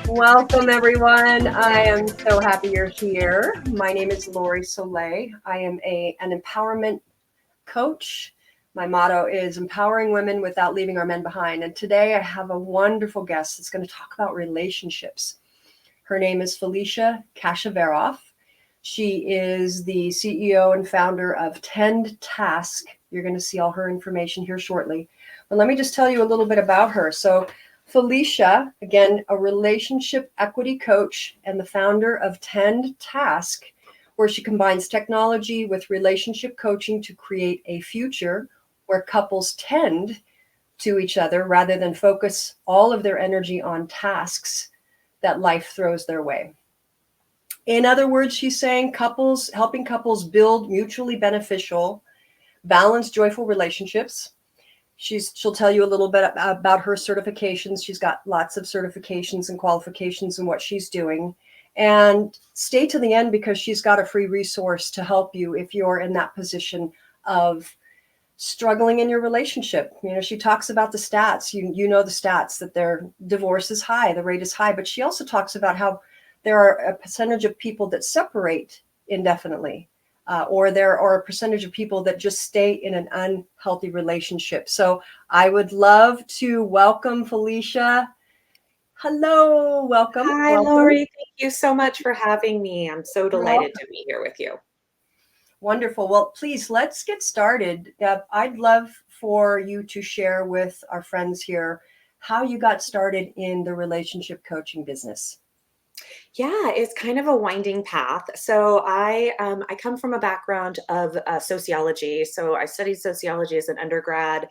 Welcome, everyone. I am so happy you're here. My name is Lori Soleil. I am an empowerment coach. My motto is empowering women without leaving our men behind. And today I have a wonderful guest that's going to talk about relationships. Her name is Felicia Kaseveroff. She is the CEO and founder of Tend Task. You're going to see all her information here shortly. But let me just tell you a little bit about her. So Felicia, again, a relationship equity coach and the founder of Tend Task, where she combines technology with relationship coaching to create a future where couples tend to each other rather than focus all of their energy on tasks that life throws their way. In other words, she's saying helping couples build mutually beneficial, balanced, joyful relationships. She'll tell you a little bit about her certifications. She's got lots of certifications and qualifications in what she's doing. And stay to the end because she's got a free resource to help you if you're in that position of struggling in your relationship. You know, she talks about the stats. You know the stats that their divorce is high, the rate is high, but she also talks about how there are a percentage of people that separate indefinitely. Or there are a percentage of people that just stay in an unhealthy relationship. So I would love to welcome Felicia. Hello, welcome. Hi, welcome. Lori. Thank you so much for having me. I'm so delighted to be here with you. Wonderful. Well, please, let's get started. I'd love for you to share with our friends here how you got started in the relationship coaching business. Yeah, it's kind of a winding path. So I come from a background of sociology. So I studied sociology as an undergrad,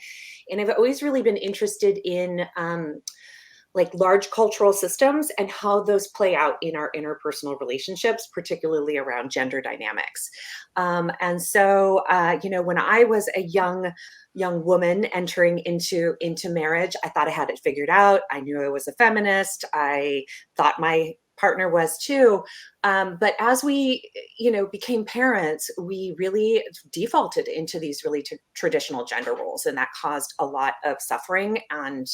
and I've always really been interested in like large cultural systems and how those play out in our interpersonal relationships, particularly around gender dynamics. And so, when I was a young woman entering into marriage, I thought I had it figured out. I knew I was a feminist. I thought my partner was too. But as we, became parents, we really defaulted into these really traditional gender roles, and that caused a lot of suffering and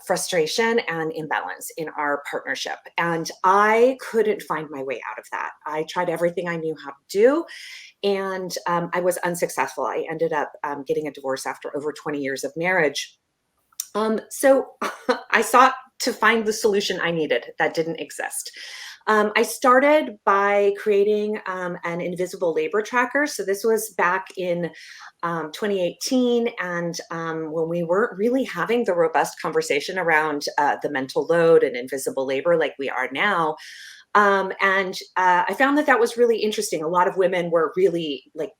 frustration and imbalance in our partnership. And I couldn't find my way out of that. I tried everything I knew how to do, and I was unsuccessful. I ended up getting a divorce after over 20 years of marriage. So I sought to find the solution I needed that didn't exist. I started by creating an invisible labor tracker. So this was back in 2018, and when we weren't really having the robust conversation around the mental load and invisible labor like we are now. And I found that was really interesting. A lot of women were really like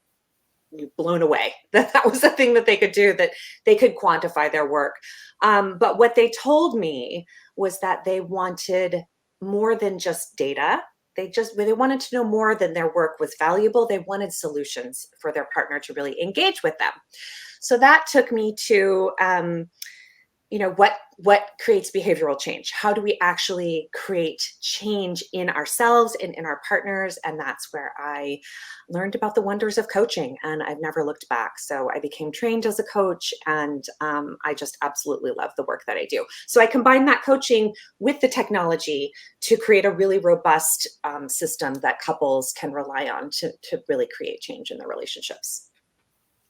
blown away that was a thing that they could do, that they could quantify their work. But what they told me was that they wanted more than just data. They wanted to know more than their work was valuable. They wanted solutions for their partner to really engage with them. So that took me to what creates behavioral change? How do we actually create change in ourselves and in our partners? And that's where I learned about the wonders of coaching, and I've never looked back. So I became trained as a coach, and I just absolutely love the work that I do. So I combine that coaching with the technology to create a really robust system that couples can rely on to really create change in their relationships.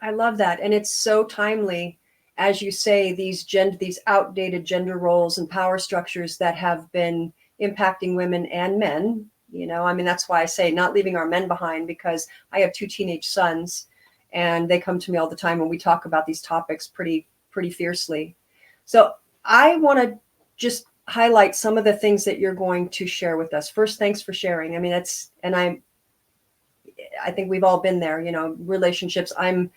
I love that. And it's so timely. As you say, these outdated gender roles and power structures that have been impacting women and men. That's why I say not leaving our men behind, because I have 2 teenage sons, and they come to me all the time when we talk about these topics pretty fiercely. So I want to just highlight some of the things that you're going to share with us. First, thanks for sharing. I think we've all been there, relationships. I'm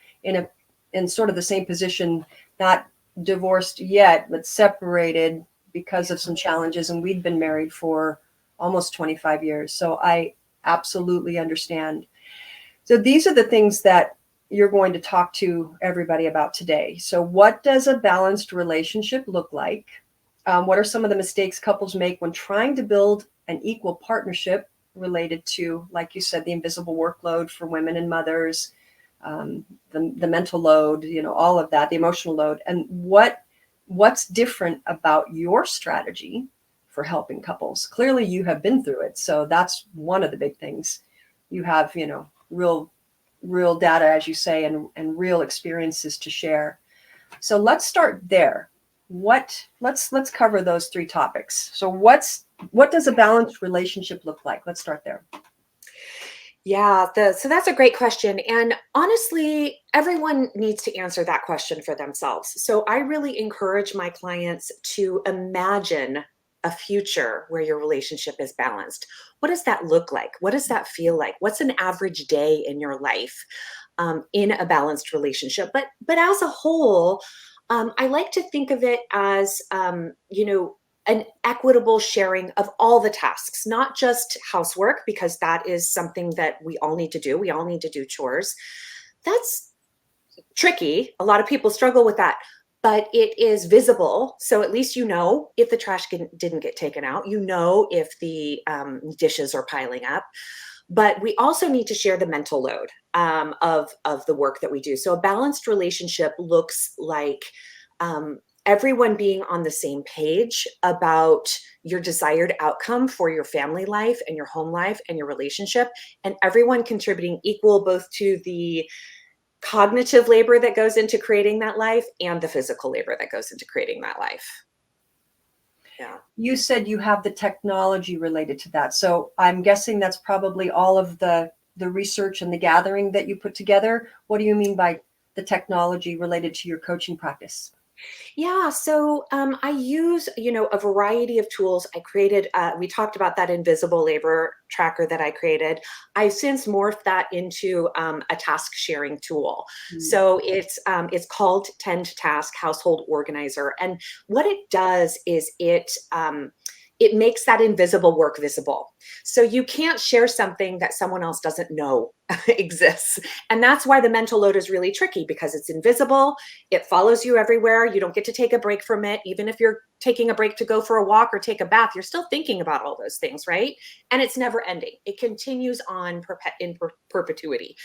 in sort of the same position, not divorced yet, but separated because of some challenges. And we'd been married for almost 25 years. So I absolutely understand. So these are the things that you're going to talk to everybody about today. So what does a balanced relationship look like? What are some of the mistakes couples make when trying to build an equal partnership related to, like you said, the invisible workload for women and mothers, the mental load, all of that, the emotional load, and what's different about your strategy for helping couples? Clearly you have been through it. So that's one of the big things. You have, real data, as you say, and real experiences to share. So let's start there. Let's cover those three topics. So what does a balanced relationship look like? Let's start there. Yeah, so that's a great question. And honestly, everyone needs to answer that question for themselves. So I really encourage my clients to imagine a future where your relationship is balanced. What does that look like? What does that feel like? What's an average day in your life in a balanced relationship? But as a whole, I like to think of it as an equitable sharing of all the tasks, not just housework, because that is something that we all need to do. We all need to do chores. That's tricky. A lot of people struggle with that, but it is visible. So at least you know if the trash didn't get taken out, you know if the dishes are piling up. But we also need to share the mental load of the work that we do. So a balanced relationship looks like everyone being on the same page about your desired outcome for your family life and your home life and your relationship, and everyone contributing equal both to the cognitive labor that goes into creating that life and the physical labor that goes into creating that life. Yeah. You said you have the technology related to that. So I'm guessing that's probably all of the research and the gathering that you put together. What do you mean by the technology related to your coaching practice? Yeah, so I use, a variety of tools. I created, we talked about that invisible labor tracker that I created. I've since morphed that into a task sharing tool. So it's called Tend Task Household Organizer. And what it does is it makes that invisible work visible. So you can't share something that someone else doesn't know exists. And that's why the mental load is really tricky, because it's invisible. It follows you everywhere. You don't get to take a break from it. Even if you're taking a break to go for a walk or take a bath, you're still thinking about all those things, right? And it's never ending. It continues on in perpetuity.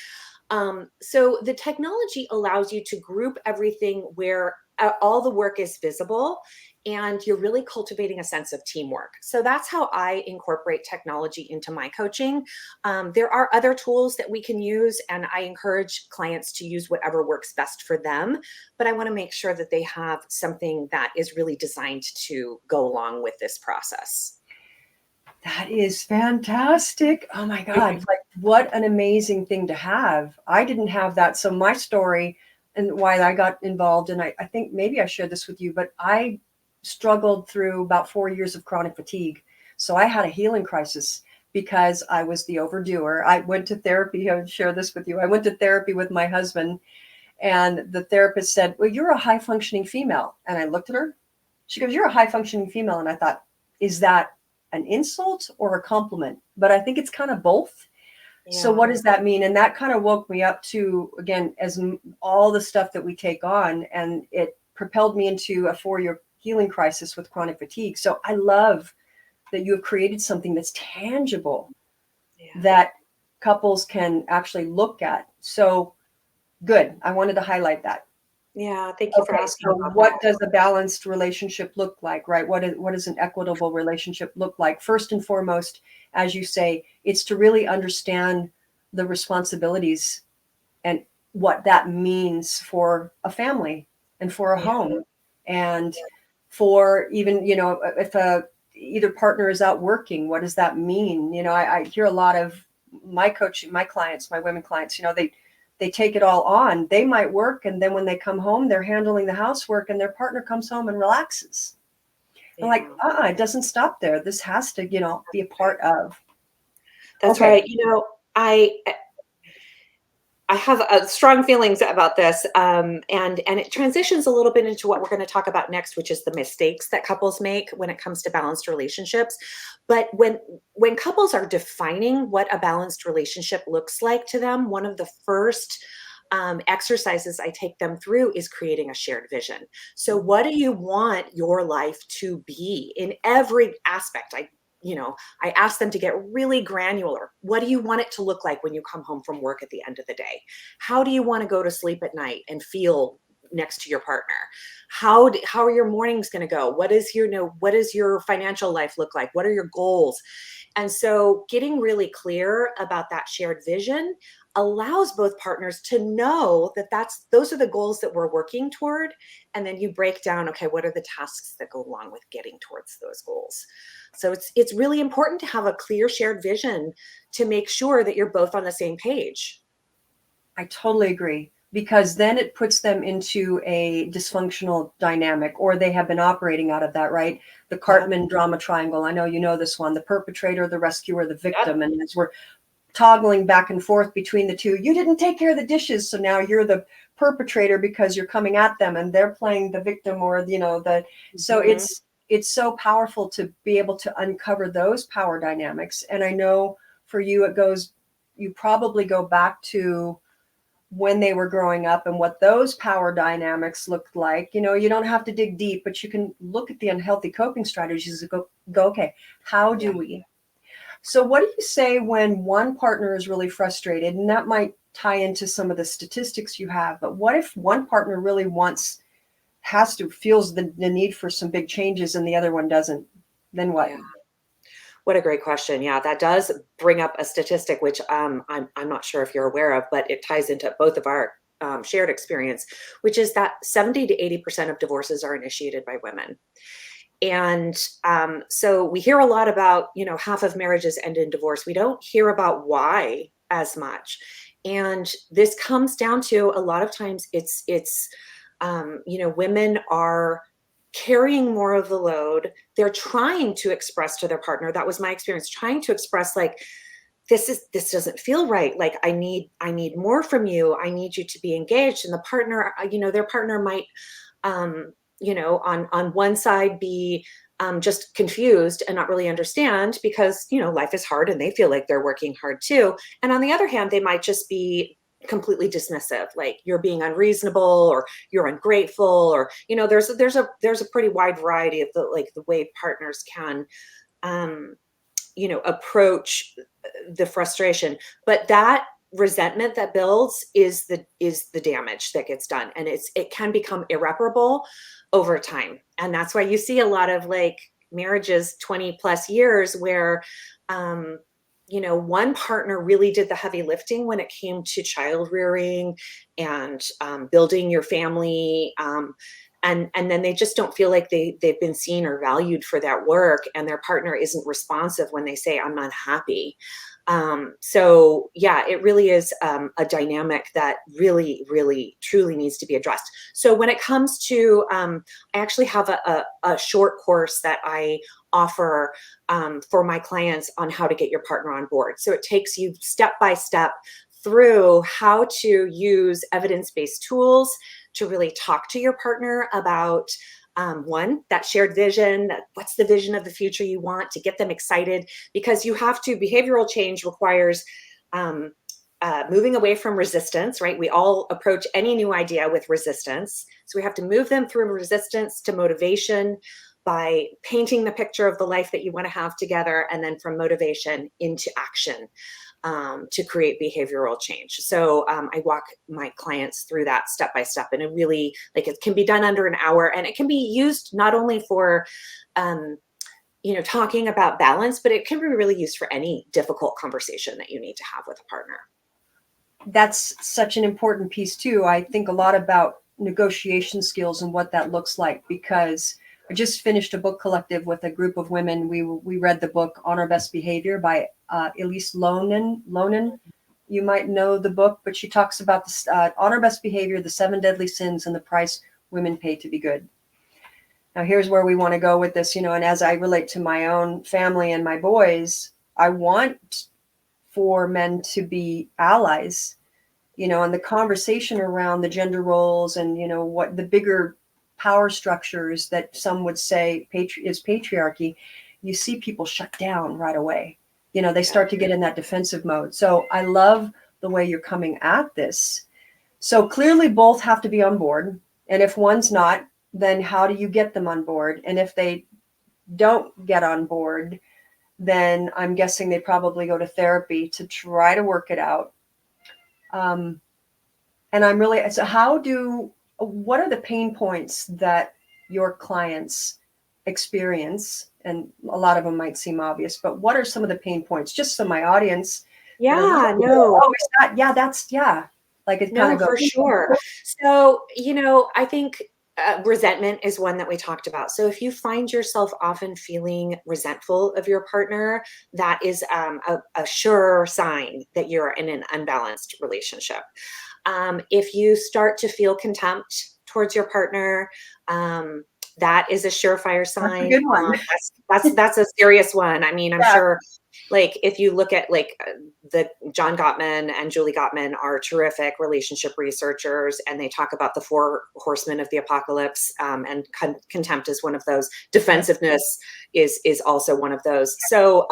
So the technology allows you to group everything where all the work is visible, and you're really cultivating a sense of teamwork. So that's how I incorporate technology into my coaching. There are other tools that we can use, and I encourage clients to use whatever works best for them. But I want to make sure that they have something that is really designed to go along with this process. That is fantastic. Oh my God. Like, what an amazing thing to have. I didn't have that. So my story and why I got involved, and I think maybe I shared this with you, but I struggled through about 4 years of chronic fatigue. So I had a healing crisis because I was the overdoer. I went to therapy. I would share this with you. I went to therapy with my husband, and the therapist said, "Well, you're a high functioning female." And I looked at her. She goes, "You're a high functioning female." And I thought, is that an insult or a compliment? But I think it's kind of both. Yeah. So what does that mean? And that kind of woke me up to, again, as all the stuff that we take on, and it propelled me into a 4-year healing crisis with chronic fatigue. So I love that you have created something that's tangible, that couples can actually look at. So good. I wanted to highlight that. Yeah, thank you for asking. So what does a balanced relationship look like, right? What does an equitable relationship look like? First and foremost, as you say, it's to really understand the responsibilities and what that means for a family and for a home, and for even, if either partner is out working, what does that mean? I hear a lot of my coaching, my clients, my women clients, they take it all on. They might work, and then when they come home, they're handling the housework, and their partner comes home and relaxes. They're like, it doesn't stop there. This has to, be a part of. That's right. I have strong feelings about this, and it transitions a little bit into what we're going to talk about next, which is the mistakes that couples make when it comes to balanced relationships. But when couples are defining what a balanced relationship looks like to them, one of the first exercises I take them through is creating a shared vision. So what do you want your life to be in every aspect? I ask them to get really granular. What do you want it to look like when you come home from work at the end of the day? How do you want to go to sleep at night and feel, next to your partner? How are your mornings going to go? What is what does your financial life look like? What are your goals? And so getting really clear about that shared vision allows both partners to know that those are the goals that we're working toward. And then you break down, okay, what are the tasks that go along with getting towards those goals? So it's really important to have a clear shared vision to make sure that you're both on the same page. I totally agree, because then it puts them into a dysfunctional dynamic, or they have been operating out of that, right? The Cartman drama triangle. I know you know this one: the perpetrator, the rescuer, the victim. And as we're toggling back and forth between the two, you didn't take care of the dishes, so now you're the perpetrator because you're coming at them, and they're playing the victim, or so it's so powerful to be able to uncover those power dynamics. And I know for you, you probably go back to when they were growing up and what those power dynamics looked like. You don't have to dig deep, but you can look at the unhealthy coping strategies and go, okay, how do we? So what do you say when one partner is really frustrated? And that might tie into some of the statistics you have, but what if one partner really feels the need for some big changes and the other one doesn't? Then what? Yeah. What a great question. Yeah, that does bring up a statistic, which I'm not sure if you're aware of, but it ties into both of our shared experience, which is that 70 to 80% of divorces are initiated by women. And so we hear a lot about, half of marriages end in divorce. We don't hear about why as much. And this comes down to, a lot of times it's women are carrying more of the load. They're trying to express to their partner. That was my experience, trying to express, like, this doesn't feel right. Like, I need more from you. I need you to be engaged. And the partner, their partner might, on one side be just confused and not really understand, because, life is hard and they feel like they're working hard too. And on the other hand, they might just be completely dismissive, like, you're being unreasonable, or you're ungrateful, or there's a pretty wide variety of the way partners can approach the frustration. But that resentment that builds is the damage that gets done, and it can become irreparable over time. And that's why you see a lot of marriages 20 plus years where one partner really did the heavy lifting when it came to child rearing and building your family. And then they just don't feel like they've been seen or valued for that work. And their partner isn't responsive when they say, I'm unhappy. So yeah, it really is a dynamic that really, really, truly needs to be addressed. So when it comes to, I actually have a short course that I offer for my clients on how to get your partner on board. So it takes you step by step through how to use evidence-based tools to really talk to your partner about one, that shared vision, what's the vision of the future you want, to get them excited, because behavioral change requires moving away from resistance, right? We all approach any new idea with resistance. So we have to move them through resistance to motivation by painting the picture of the life that you want to have together, and then from motivation into action. To create behavioral change. So I walk my clients through that step by step, and it really, it can be done under an hour, and it can be used not only for, talking about balance, but it can be really used for any difficult conversation that you need to have with a partner. That's such an important piece too. I think a lot about negotiation skills and what that looks like, because I just finished a book collective with a group of women. We read the book On Our Best Behavior by Elise Lonen. You might know the book, but she talks about On Our Best Behavior, the 7 deadly sins, and the price women pay to be good. Now, here's where we want to go with this, and as I relate to my own family and my boys, I want for men to be allies, and the conversation around the gender roles and, what the bigger power structures that some would say is patriarchy, you see people shut down right away. They start to get in that defensive mode. So I love the way you're coming at this. So clearly both have to be on board. And if one's not, then how do you get them on board? And if they don't get on board, then I'm guessing they probably go to therapy to try to work it out. And so how do what are the pain points that your clients experience? And a lot of them might seem obvious, but what are some of the pain points, just so my audience that are Yeah, listening, no. oh, is that, yeah, that's, yeah. Like it kind No, of goes, for sure. So, I think resentment is one that we talked about. So, if you find yourself often feeling resentful of your partner, that is a sure sign that you're in an unbalanced relationship. If you start to feel contempt towards your partner, that is a surefire that's a sign. good one. That's a serious one. I mean, I'm Yeah. sure, like, if you look at like the John Gottman and Julie Gottman are terrific relationship researchers, and they talk about the four horsemen of the apocalypse, and contempt is one of those. Defensiveness is also one of those. So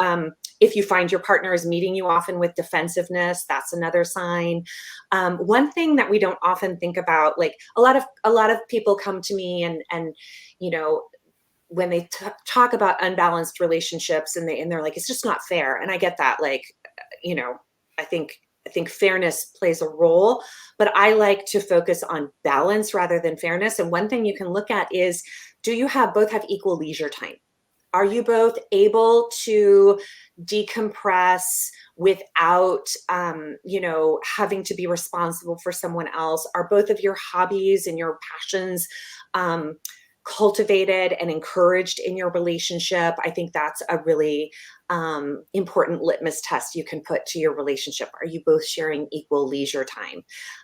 if you find your partner is meeting you often with defensiveness, that's another sign. One thing that we don't often think about, like a lot of people come to me and you know when they talk about unbalanced relationships, and they're like, it's just not fair. And I get that. Like, you know, I think fairness plays a role, but I like to focus on balance rather than fairness. And one thing you can look at is, do you both have equal leisure time? Are you both able to decompress without, having to be responsible for someone else? Are both of your hobbies and your passions cultivated and encouraged in your relationship? I think that's a really important litmus test you can put to your relationship. Are you both sharing equal leisure time?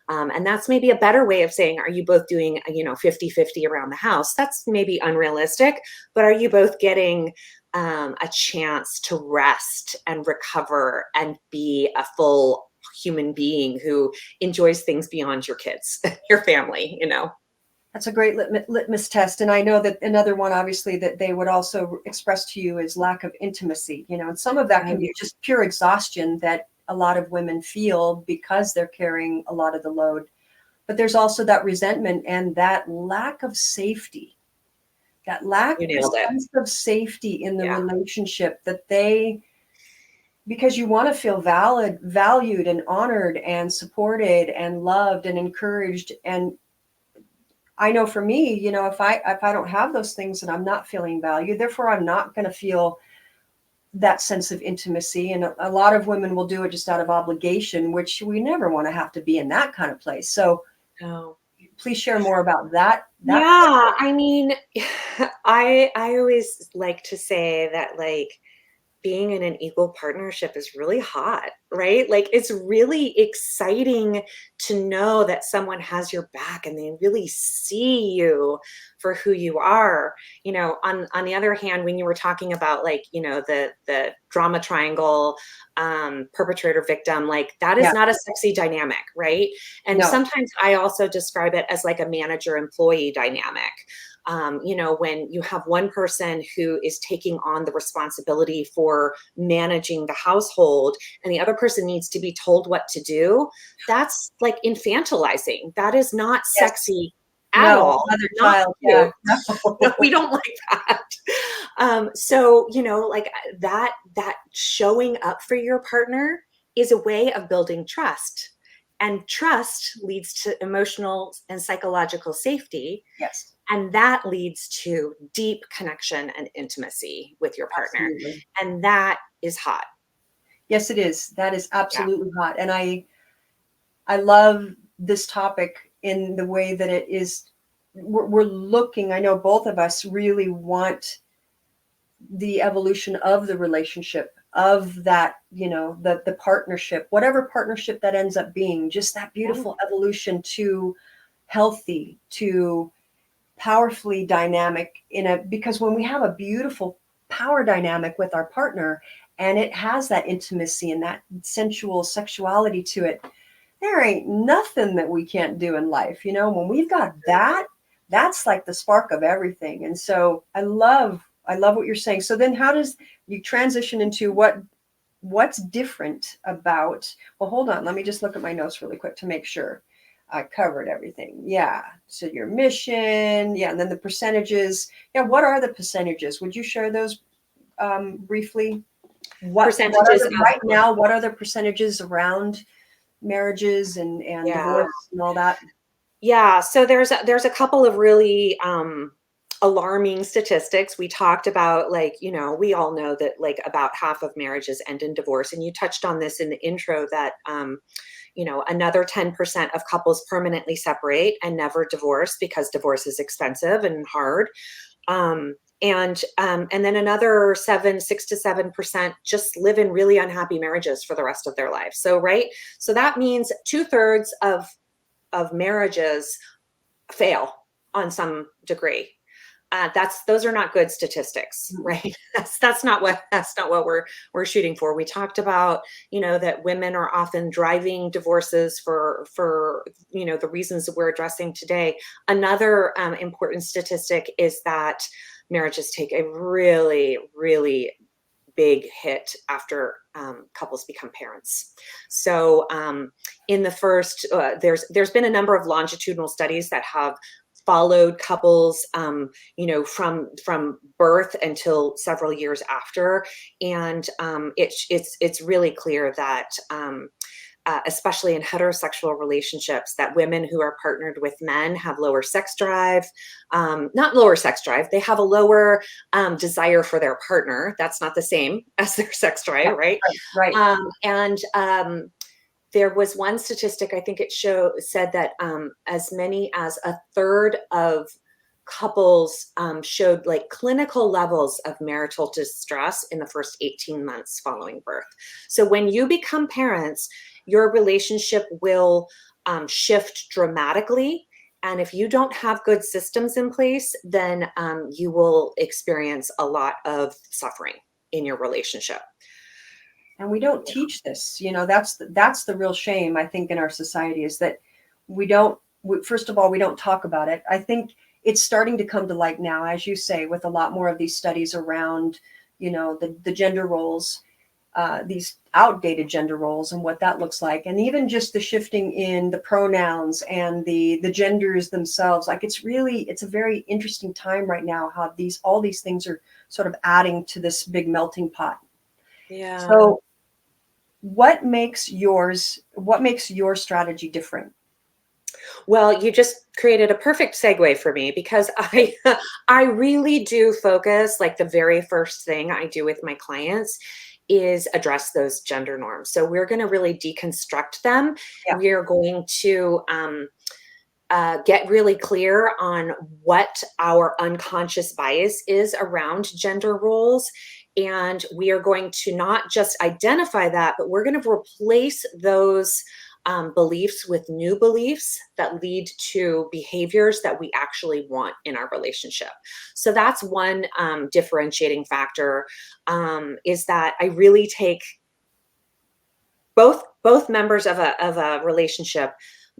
And that's maybe a better way of saying, are you both doing, 50-50 around the house? That's maybe unrealistic, but are you both getting a chance to rest and recover and be a full human being who enjoys things beyond your kids, your family? That's a great litmus test. And I know that another one, obviously, that they would also express to you is lack of intimacy, and some of that can be just pure exhaustion that a lot of women feel because they're carrying a lot of the load. But there's also that resentment and that lack of safety, that lack You nailed it. sense of safety in the Yeah. relationship because you want to feel valued and honored and supported and loved and encouraged. And I know for me, if I don't have those things and I'm not feeling valued, therefore I'm not going to feel that sense of intimacy. And a lot of women will do it just out of obligation, which we never want to have to be in that kind of place. So No. please share more about that. Yeah, I mean, I always like to say that, like, being in an equal partnership is really hot, right? Like, it's really exciting to know that someone has your back and they really see you for who you are. On the other hand, when you were talking about, like, the drama triangle, perpetrator victim, like, that is Yeah. not a sexy dynamic, right? And No. sometimes I also describe it as like a manager employee dynamic. When you have one person who is taking on the responsibility for managing the household and the other person needs to be told what to do, that's like infantilizing. That is not Yes. sexy at No. all. Other Not child. Yeah. cute. No, we don't like that. So, like that showing up for your partner is a way of building trust. And trust leads to emotional and psychological safety. Yes. And that leads to deep connection and intimacy with your partner. Absolutely. And that is hot. Yes, it is. That is Yeah. absolutely hot. And I love this topic in the way that it is. We're looking, I know both of us really want the evolution of the relationship, of that, the partnership, whatever partnership that ends up being, just that beautiful evolution to healthy, to powerfully dynamic because when we have a beautiful power dynamic with our partner and it has that intimacy and that sensual sexuality to it, there ain't nothing that we can't do in life. When we've got that, that's like the spark of everything. And so I love what you're saying. So then how does you transition into what's different about, well, hold on, let me just look at my notes really quick to make sure I covered everything. Yeah. So your mission. Yeah. And then the percentages. Yeah. What are the percentages? Would you share those briefly? Percentages of, right now, what are the percentages around marriages and yeah. divorce and all that? Yeah, so there's a couple of really alarming statistics. We talked about, like, we all know that like about half of marriages end in divorce, and you touched on this in the intro that another 10% of couples permanently separate and never divorce because divorce is expensive and hard. And then another 6 to 7% just live in really unhappy marriages for the rest of their lives. So, right. So that means 2/3 of marriages fail on some degree. Those are not good statistics, right? That's not what we're shooting for. We talked about, that women are often driving divorces for the reasons that we're addressing today. Another important statistic is that marriages take a really, really big hit after couples become parents. So in the first, there's been a number of longitudinal studies that have followed couples, from birth until several years after, and it's really clear that. Especially in heterosexual relationships, that women who are partnered with men have lower sex drive, not lower sex drive, they have a lower desire for their partner. That's not the same as their sex drive, right? Right. And there was one statistic, I think it said that as many as a third of couples showed like clinical levels of marital distress in the first 18 months following birth. So when you become parents, your relationship will shift dramatically. And if you don't have good systems in place, then you will experience a lot of suffering in your relationship. And we don't teach this. That's the real shame, I think, in our society, is that first of all, we don't talk about it. I think it's starting to come to light now, as you say, with a lot more of these studies around, the gender roles, these outdated gender roles and what that looks like. And even just the shifting in the pronouns and the genders themselves. Like, it's a very interesting time right now, how all these things are sort of adding to this big melting pot. Yeah. So what makes your strategy different? Well, you just created a perfect segue for me, because I really do focus, like the very first thing I do with my clients is address those gender norms. So we're going to really deconstruct them. Yeah. We're going to get really clear on what our unconscious bias is around gender roles. And we are going to not just identify that, but we're going to replace those beliefs with new beliefs that lead to behaviors that we actually want in our relationship. So that's one differentiating factor, is that I really take both members of a relationship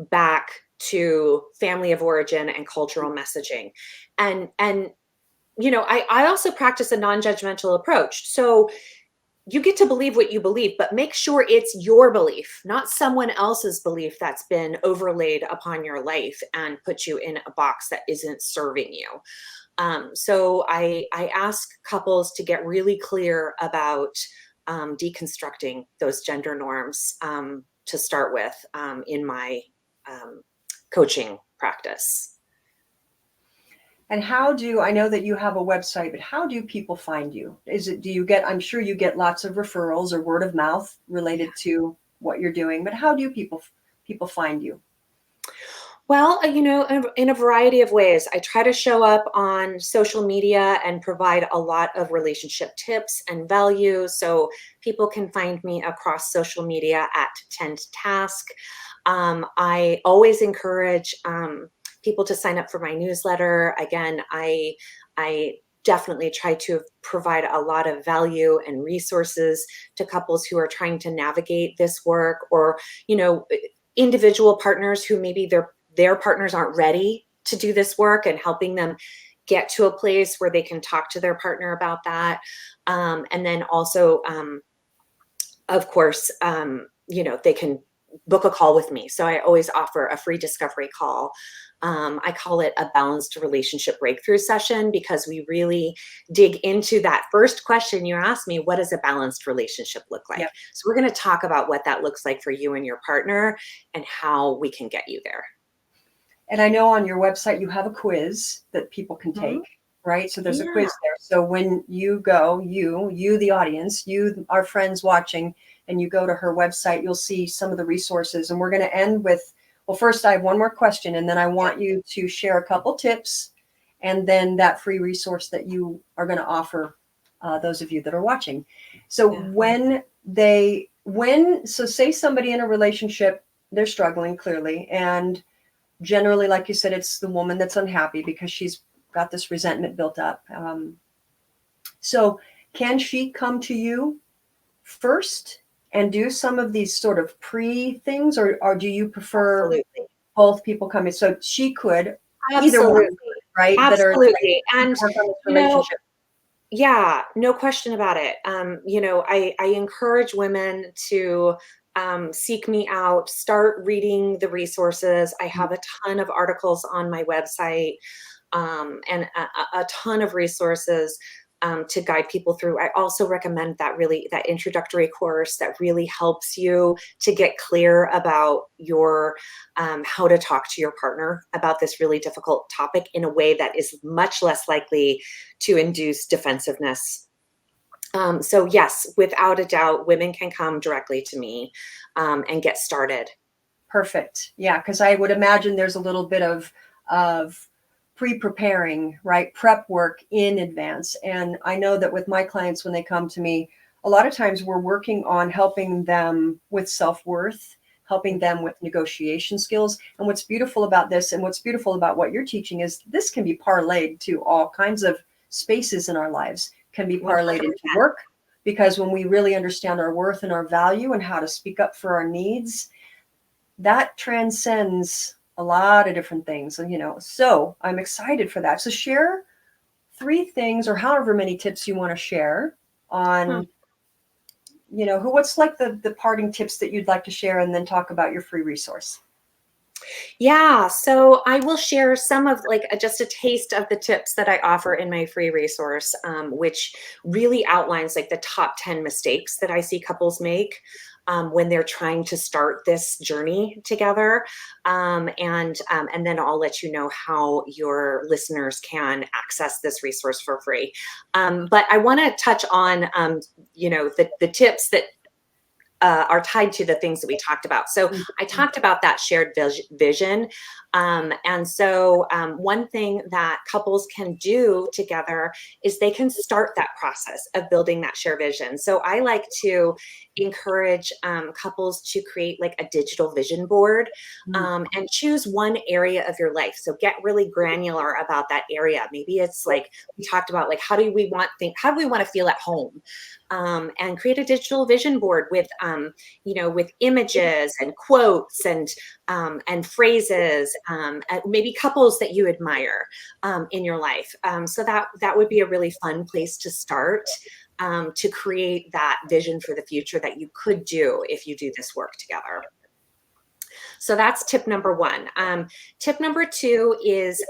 back to family of origin and cultural messaging. And I also practice a non-judgmental approach. So you get to believe what you believe, but make sure it's your belief, not someone else's belief that's been overlaid upon your life and put you in a box that isn't serving you. So I ask couples to get really clear about deconstructing those gender norms to start with in my coaching practice. And I know that you have a website, but how do people find you? I'm sure you get lots of referrals or word of mouth related to what you're doing, but how do people find you? Well, in a variety of ways. I try to show up on social media and provide a lot of relationship tips and value. So people can find me across social media at Tend Task. I always encourage people to sign up for my newsletter. Again, I definitely try to provide a lot of value and resources to couples who are trying to navigate this work, or individual partners who maybe their partners aren't ready to do this work, and helping them get to a place where they can talk to their partner about that. And then also, of course, they can book a call with me. So I always offer a free discovery call. I call it a balanced relationship breakthrough session, because we really dig into that first question you asked me: what does a balanced relationship look like? Yep. So we're going to talk about what that looks like for you and your partner and how we can get you there. And I know on your website you have a quiz that people can take, right? So there's a Yeah. quiz there. So when you go, you, the audience, you, our friends watching, and you go to her website, you'll see some of the resources. And we're going to end with, well, first I have one more question, and then I want you to share a couple tips and then that free resource that you are going to offer those of you that are watching. So so say somebody in a relationship, they're struggling clearly, and generally, like you said, it's the woman that's unhappy because she's got this resentment built up. So can she come to you first and do some of these sort of pre things, or do you prefer Absolutely. both people coming? So she could, either one, Absolutely. right? That are Absolutely. And, work on this you know, relationship. yeah, no question about it. I encourage women to seek me out, start reading the resources. I have a ton of articles on my website, and a ton of resources to guide people through. I also recommend that introductory course that really helps you to get clear about your how to talk to your partner about this really difficult topic in a way that is much less likely to induce defensiveness. So yes, without a doubt, women can come directly to me and get started. Perfect. Yeah, because I would imagine there's a little bit of pre-preparing, right? Prep work in advance. And I know that with my clients, when they come to me, a lot of times we're working on helping them with self-worth, helping them with negotiation skills. And what's beautiful about this and what's beautiful about what you're teaching is this can be parlayed to all kinds of spaces in our lives, can be parlayed into 100%. work, because when we really understand our worth and our value and how to speak up for our needs, that transcends a lot of different things. And, so I'm excited for that. So share 3 things or however many tips you want to share on, what's like the parting tips that you'd like to share, and then talk about your free resource. Yeah, so I will share some of just a taste of the tips that I offer in my free resource, which really outlines like the top 10 mistakes that I see couples make when they're trying to start this journey together. And then I'll let you know how your listeners can access this resource for free. But I want to touch on, the tips that are tied to the things that we talked about. So I talked about that shared vision. And so one thing that couples can do together is they can start that process of building that shared vision. So I like to encourage couples to create like a digital vision board, and choose one area of your life. So get really granular about that area. Maybe it's like we talked about, like how do we want to feel at home? And create a digital vision board with with images and quotes and phrases, and maybe couples that you admire in your life. So that would be a really fun place to start, to create that vision for the future that you could do if you do this work together. So that's tip number 1. Tip number 2 is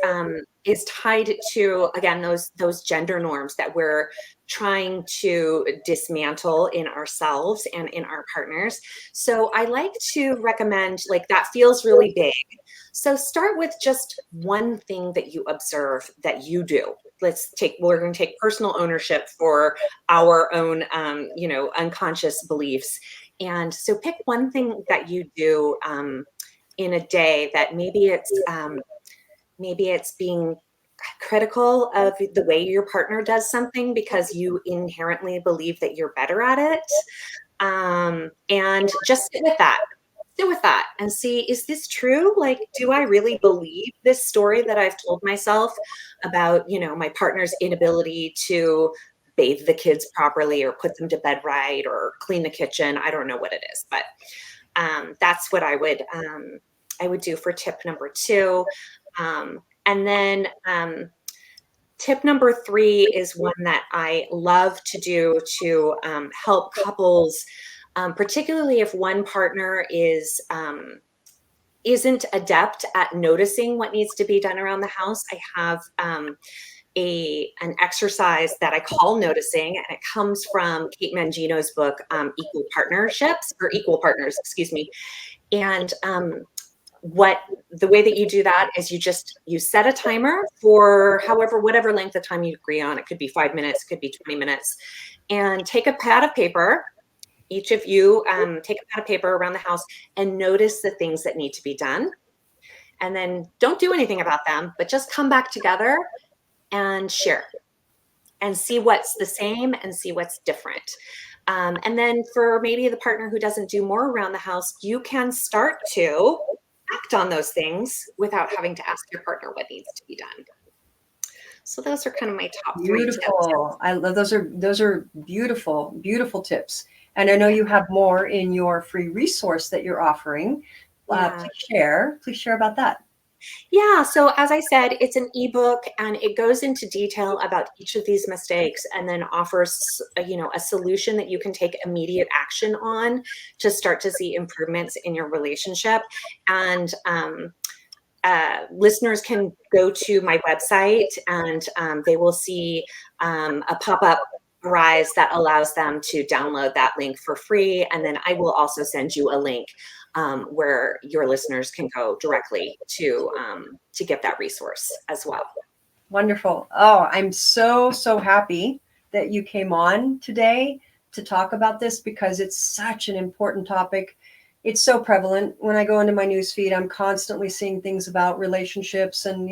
tied to, again, those gender norms that we're trying to dismantle in ourselves and in our partners. So I like to recommend, like, that feels really big. So start with just one thing that you observe that you do. We're going to take personal ownership for our own, unconscious beliefs. And so pick one thing that you do in a day that maybe it's being critical of the way your partner does something because you inherently believe that you're better at it. And just sit with that and see, is this true? Like, do I really believe this story that I've told myself about, my partner's inability to bathe the kids properly or put them to bed right or clean the kitchen? I don't know what it is, but that's what I would do for tip number 2. And then tip number 3 is one that I love to do to help couples, particularly if one partner isn't adept at noticing what needs to be done around the house. I have an exercise that I call noticing, and it comes from Kate Mangino's book, Equal Partners, excuse me. And the way that you do that is you set a timer for whatever length of time you agree on. It could be 5 minutes, it could be 20 minutes, and take a pad of paper. Each of you take a pad of paper around the house and notice the things that need to be done. And then don't do anything about them, but just come back together and share and see what's the same and see what's different. And then for maybe the partner who doesn't do more around the house, you can start to act on those things without having to ask your partner what needs to be done. So those are kind of my top three tips. Beautiful. I love those are beautiful, beautiful tips. And I know you have more in your free resource that you're offering. Please share about that. Yeah. So as I said, it's an ebook and it goes into detail about each of these mistakes and then offers, a solution that you can take immediate action on to start to see improvements in your relationship. And listeners can go to my website and they will see a pop-up rise that allows them to download that link for free. And then I will also send you a link where your listeners can go directly to get that resource as well. Wonderful. Oh, I'm so happy that you came on today to talk about this because it's such an important topic. It's so prevalent. When I go into my newsfeed, I'm constantly seeing things about relationships and,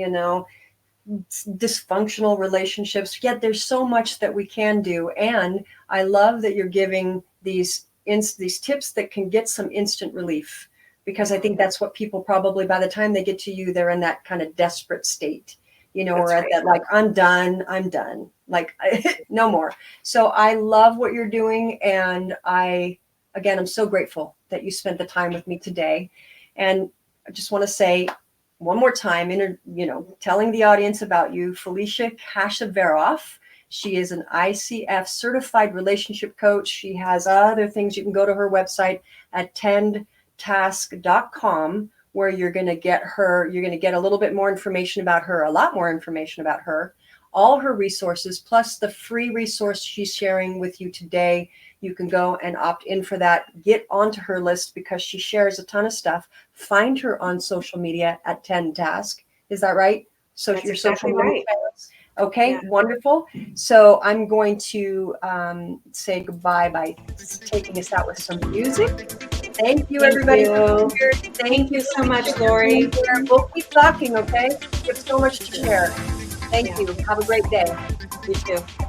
dysfunctional relationships. Yet there's so much that we can do. And I love that you're giving these tips that can get some instant relief, because I think that's what people probably, by the time they get to you, they're in that kind of desperate state, or at that, like, I'm done, like, no more. So I love what you're doing. And I'm so grateful that you spent the time with me today. And I just want to say one more time, telling the audience about you, Felicia Kaseveroff. She is an ICF certified relationship coach. She has other things. You can go to her website at tendtask.com, where you're going to get a little bit more information about her, a lot more information about her, all her resources, plus the free resource she's sharing with you today. You can go and opt in for that. Get onto her list because she shares a ton of stuff. Find her on social media at Task. Is that right? So that's your exactly social media right. channels. Okay, yeah. Wonderful. So I'm going to say goodbye by taking us out with some music. Thank you, everybody. Thank you so much, Lori. We'll keep talking, okay? We have so much to share. Thank you. Have a great day. You too.